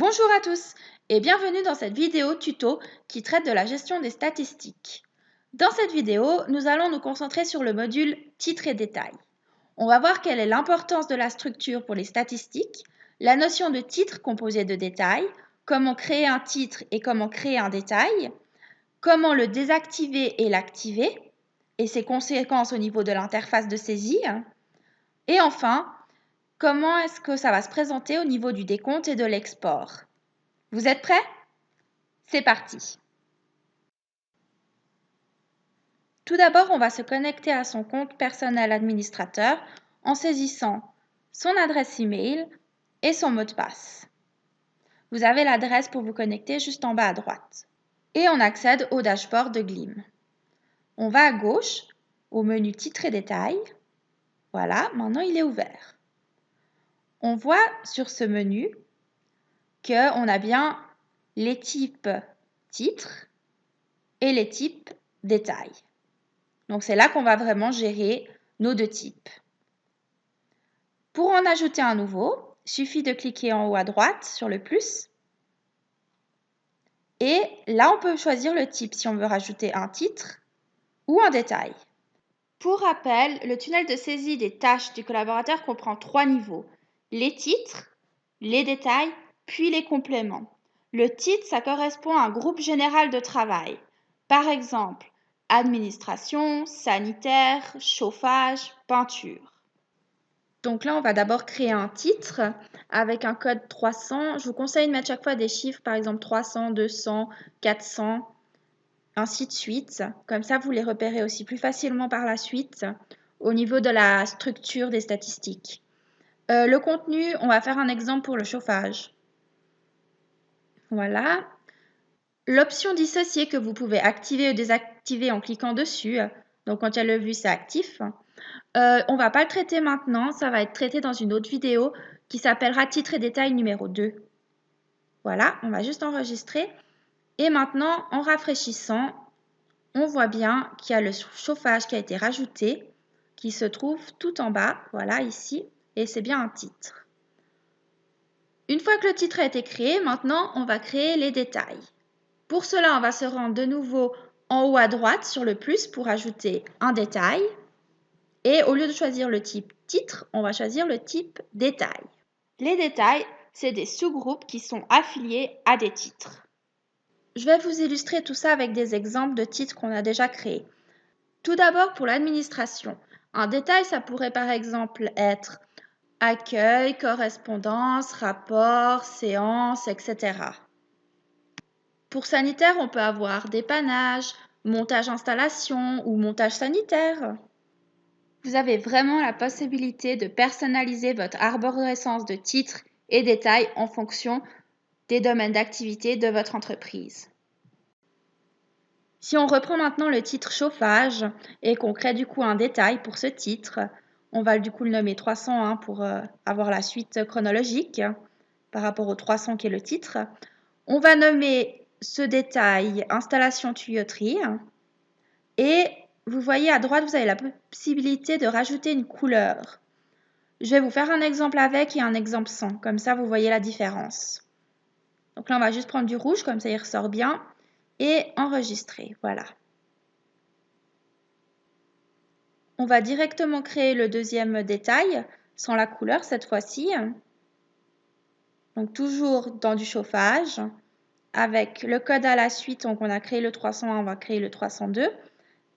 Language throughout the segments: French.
Bonjour à tous et bienvenue dans cette vidéo tuto qui traite de la gestion des statistiques. Dans cette vidéo, nous allons nous concentrer sur le module titres et détails. On va voir quelle est l'importance de la structure pour les statistiques, la notion de titre composé de détails, comment créer un titre et comment créer un détail, comment le désactiver et l'activer et ses conséquences au niveau de l'interface de saisie, et enfin, comment est-ce que ça va se présenter au niveau du décompte et de l'export. Vous êtes prêts? C'est parti. Tout d'abord, on va se connecter à son compte personnel administrateur en saisissant son adresse email et son mot de passe. Vous avez l'adresse pour vous connecter juste en bas à droite. Et on accède au dashboard de Gleam. On va à gauche au menu titres et détails. Voilà, maintenant il est ouvert. On voit sur ce menu qu'on a bien les types titres et les types détails. Donc, c'est là qu'on va vraiment gérer nos deux types. Pour en ajouter un nouveau, il suffit de cliquer en haut à droite sur le plus. Et là, on peut choisir le type si on veut rajouter un titre ou un détail. Pour rappel, le tunnel de saisie des tâches du collaborateur comprend 3 niveaux. Les titres, les détails, puis les compléments. Le titre, ça correspond à un groupe général de travail. Par exemple, administration, sanitaire, chauffage, peinture. Donc là, on va d'abord créer un titre avec un code 300. Je vous conseille de mettre chaque fois des chiffres, par exemple 300, 200, 400, ainsi de suite. Comme ça, vous les repérez aussi plus facilement par la suite au niveau de la structure des statistiques. Le contenu, on va faire un exemple pour le chauffage. Voilà. L'option dissocier que vous pouvez activer ou désactiver en cliquant dessus. Donc, quand il y a le vu, c'est actif. On ne va pas le traiter maintenant, ça va être traité dans une autre vidéo qui s'appellera titre et détail numéro 2. Voilà, on va juste enregistrer. Et maintenant, en rafraîchissant, on voit bien qu'il y a le chauffage qui a été rajouté, qui se trouve tout en bas, voilà ici, et c'est bien un titre. Une fois que le titre a été créé, maintenant, on va créer les détails. Pour cela, on va se rendre de nouveau en haut à droite sur le plus pour ajouter un détail. Et au lieu de choisir le type titre, on va choisir le type détail. Les détails, c'est des sous-groupes qui sont affiliés à des titres. Je vais vous illustrer tout ça avec des exemples de titres qu'on a déjà créés. Tout d'abord pour l'administration. Un détail, ça pourrait par exemple être accueil, correspondance, rapport, séance, etc. Pour sanitaire, on peut avoir dépannage, montage installation ou montage sanitaire. Vous avez vraiment la possibilité de personnaliser votre arborescence de titres et détails en fonction des domaines d'activité de votre entreprise. Si on reprend maintenant le titre chauffage et qu'on crée du coup un détail pour ce titre, on va du coup le nommer 301 pour avoir la suite chronologique par rapport au 300 qui est le titre. On va nommer ce détail installation tuyauterie et vous voyez à droite, vous avez la possibilité de rajouter une couleur. Je vais vous faire un exemple avec et un exemple sans, comme ça vous voyez la différence. Donc là, on va juste prendre du rouge, comme ça il ressort bien, et enregistrer, voilà. On va directement créer le deuxième détail, sans la couleur cette fois-ci. Donc toujours dans du chauffage, avec le code à la suite, donc on a créé le 301, on va créer le 302.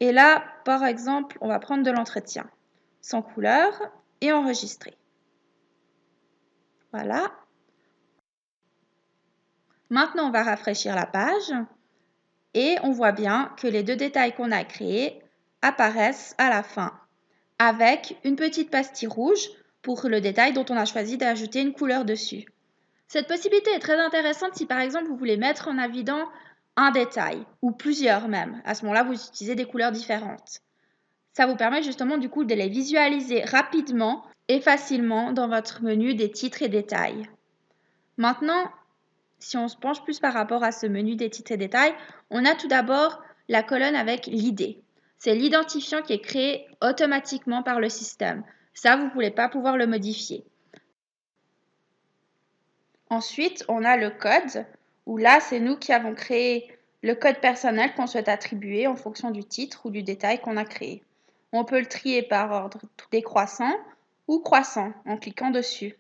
Et là, par exemple, on va prendre de l'entretien, sans couleur, et enregistrer. Voilà. Maintenant, on va rafraîchir la page et on voit bien que les deux détails qu'on a créés apparaissent à la fin avec une petite pastille rouge pour le détail dont on a choisi d'ajouter une couleur dessus. Cette possibilité est très intéressante si par exemple vous voulez mettre en évidence un détail ou plusieurs même. À ce moment-là, vous utilisez des couleurs différentes. Ça vous permet justement du coup de les visualiser rapidement et facilement dans votre menu des titres et détails. Maintenant, si on se penche plus par rapport à ce menu des titres et détails, on a tout d'abord la colonne avec l'idée. C'est l'identifiant qui est créé automatiquement par le système. Ça, vous ne pouvez pas pouvoir le modifier. Ensuite, on a le code, où là, c'est nous qui avons créé le code personnel qu'on souhaite attribuer en fonction du titre ou du détail qu'on a créé. On peut le trier par ordre décroissant ou croissant en cliquant dessus.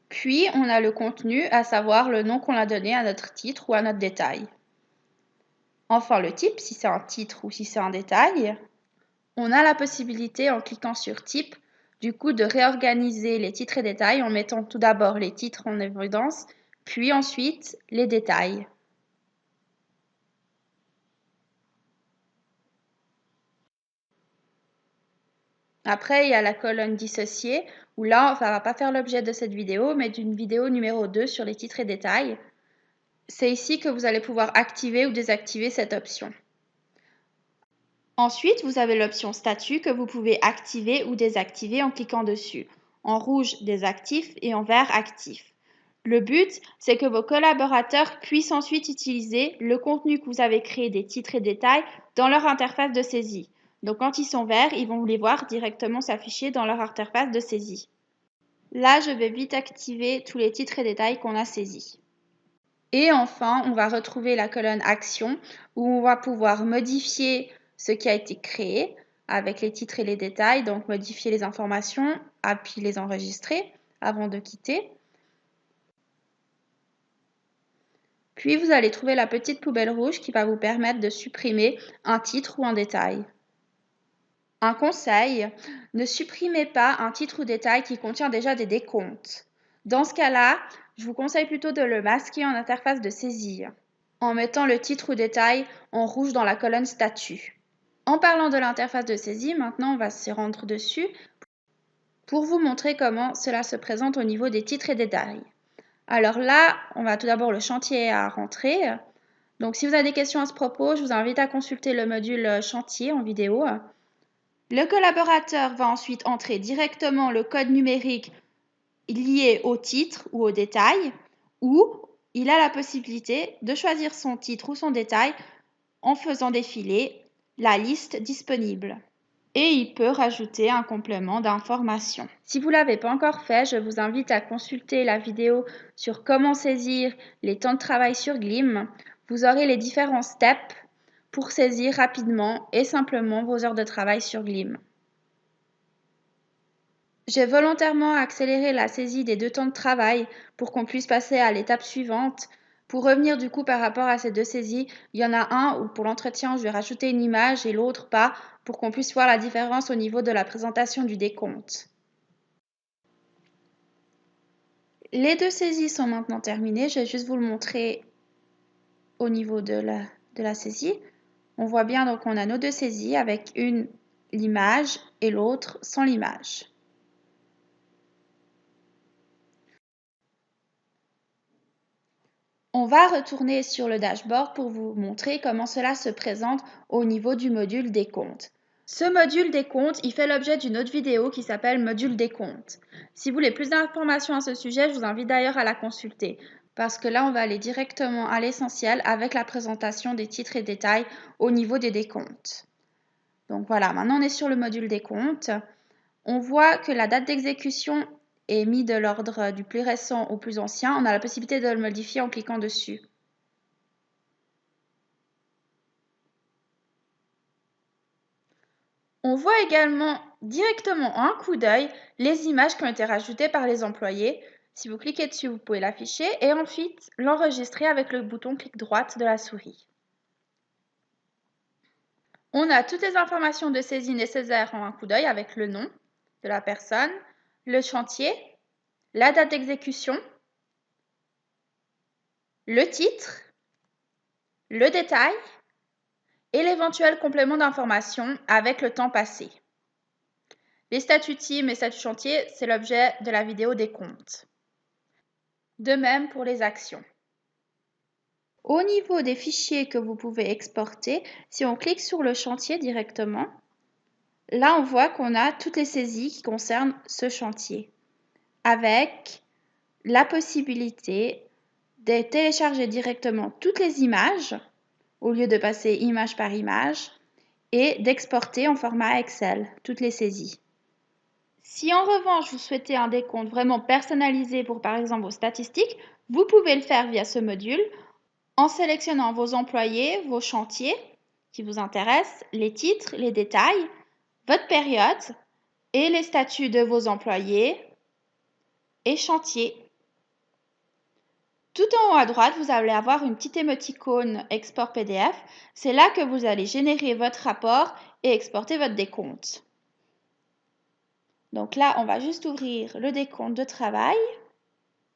Puis, on a le contenu, à savoir le nom qu'on a donné à notre titre ou à notre détail. Enfin, le type, si c'est un titre ou si c'est un détail. On a la possibilité, en cliquant sur Type, du coup, de réorganiser les titres et détails en mettant tout d'abord les titres en évidence, puis ensuite les détails. Après, il y a la colonne dissociée, où là, ça ne va pas faire l'objet de cette vidéo, mais d'une vidéo numéro 2 sur les titres et détails. C'est ici que vous allez pouvoir activer ou désactiver cette option. Ensuite, vous avez l'option Statut que vous pouvez activer ou désactiver en cliquant dessus. En rouge, désactif et en vert, actif. Le but, c'est que vos collaborateurs puissent ensuite utiliser le contenu que vous avez créé des titres et détails dans leur interface de saisie. Donc quand ils sont verts, ils vont les voir directement s'afficher dans leur interface de saisie. Là, je vais vite activer tous les titres et détails qu'on a saisis. Et enfin, on va retrouver la colonne Action où on va pouvoir modifier ce qui a été créé avec les titres et les détails, donc modifier les informations, puis les enregistrer avant de quitter. Puis vous allez trouver la petite poubelle rouge qui va vous permettre de supprimer un titre ou un détail. Un conseil, ne supprimez pas un titre ou détail qui contient déjà des décomptes. Dans ce cas-là, je vous conseille plutôt de le masquer en interface de saisie, en mettant le titre ou détail en rouge dans la colonne Statut. En parlant de l'interface de saisie, maintenant on va se rendre dessus pour vous montrer comment cela se présente au niveau des titres et détails. Alors là, on va tout d'abord le chantier à rentrer. Donc si vous avez des questions à ce propos, je vous invite à consulter le module chantier en vidéo. Le collaborateur va ensuite entrer directement le code numérique lié au titre ou au détail, ou il a la possibilité de choisir son titre ou son détail en faisant défiler la liste disponible. Et il peut rajouter un complément d'information. Si vous ne l'avez pas encore fait, je vous invite à consulter la vidéo sur comment saisir les temps de travail sur Gleam. Vous aurez les différents steps pour saisir rapidement et simplement vos heures de travail sur Gleam. J'ai volontairement accéléré la saisie des 2 temps de travail pour qu'on puisse passer à l'étape suivante. Pour revenir du coup par rapport à ces 2 saisies, il y en a un où pour l'entretien, je vais rajouter une image et l'autre pas pour qu'on puisse voir la différence au niveau de la présentation du décompte. Les 2 saisies sont maintenant terminées. Je vais juste vous le montrer au niveau de la saisie. On voit bien donc on a nos 2 saisies avec une l'image et l'autre sans l'image. On va retourner sur le dashboard pour vous montrer comment cela se présente au niveau du module décompte. Ce module décompte, il fait l'objet d'une autre vidéo qui s'appelle module décompte. Si vous voulez plus d'informations à ce sujet, je vous invite d'ailleurs à la consulter parce que là, on va aller directement à l'essentiel avec la présentation des titres et détails au niveau des décomptes. Donc voilà, maintenant on est sur le module décompte. On voit que la date d'exécution est mise de l'ordre du plus récent au plus ancien. On a la possibilité de le modifier en cliquant dessus. On voit également directement en un coup d'œil les images qui ont été rajoutées par les employés. Si vous cliquez dessus, vous pouvez l'afficher et ensuite l'enregistrer avec le bouton clic droite de la souris. On a toutes les informations de saisie nécessaires en un coup d'œil avec le nom de la personne, le chantier, la date d'exécution, le titre, le détail et l'éventuel complément d'information avec le temps passé. Les statuts team et statuts chantier, c'est l'objet de la vidéo décompte. De même pour les actions. Au niveau des fichiers que vous pouvez exporter, si on clique sur le chantier directement, là on voit qu'on a toutes les saisies qui concernent ce chantier, avec la possibilité de télécharger directement toutes les images, au lieu de passer image par image, et d'exporter en format Excel toutes les saisies. Si en revanche vous souhaitez un décompte vraiment personnalisé pour par exemple vos statistiques, vous pouvez le faire via ce module en sélectionnant vos employés, vos chantiers qui vous intéressent, les titres, les détails, votre période et les statuts de vos employés et chantiers. Tout en haut à droite, vous allez avoir une petite émoticône Export PDF. C'est là que vous allez générer votre rapport et exporter votre décompte. Donc là, on va juste ouvrir le décompte de travail.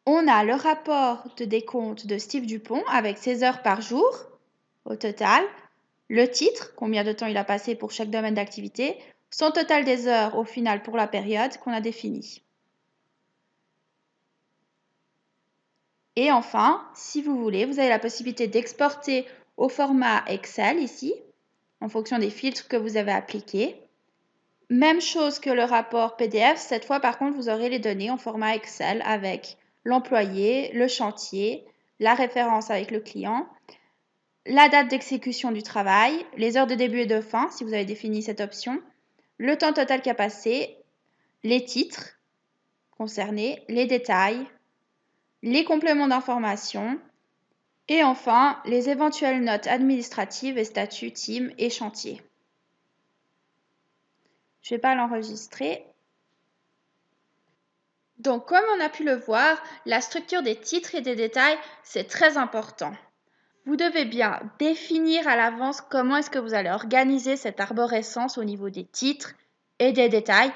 On a le rapport de décompte de Steve Dupont avec ses heures par jour au total, le titre, combien de temps il a passé pour chaque domaine d'activité, son total des heures au final pour la période qu'on a définie. Et enfin, si vous voulez, vous avez la possibilité d'exporter au format Excel ici, en fonction des filtres que vous avez appliqués. Même chose que le rapport PDF, cette fois par contre, vous aurez les données en format Excel avec l'employé, le chantier, la référence avec le client, la date d'exécution du travail, les heures de début et de fin, si vous avez défini cette option, le temps total qui a passé, les titres concernés, les détails, les compléments d'information et enfin les éventuelles notes administratives et statuts team et chantier. Je ne vais pas l'enregistrer. Donc, comme on a pu le voir, la structure des titres et des détails, c'est très important. Vous devez bien définir à l'avance comment est-ce que vous allez organiser cette arborescence au niveau des titres et des détails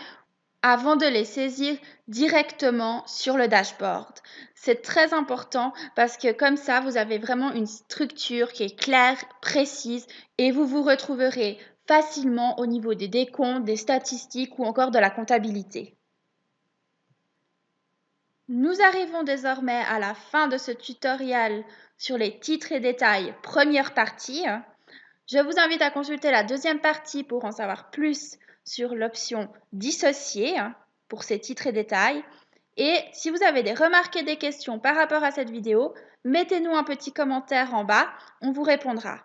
avant de les saisir directement sur le dashboard. C'est très important parce que comme ça, vous avez vraiment une structure qui est claire, précise et vous vous retrouverez facilement au niveau des décomptes, des statistiques ou encore de la comptabilité. Nous arrivons désormais à la fin de ce tutoriel sur les titres et détails, première partie. Je vous invite à consulter la deuxième partie pour en savoir plus sur l'option dissocier pour ces titres et détails. Et si vous avez des remarques et des questions par rapport à cette vidéo, mettez-nous un petit commentaire en bas, on vous répondra.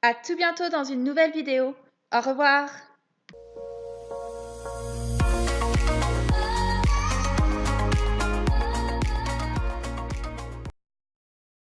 À tout bientôt dans une nouvelle vidéo. Au revoir.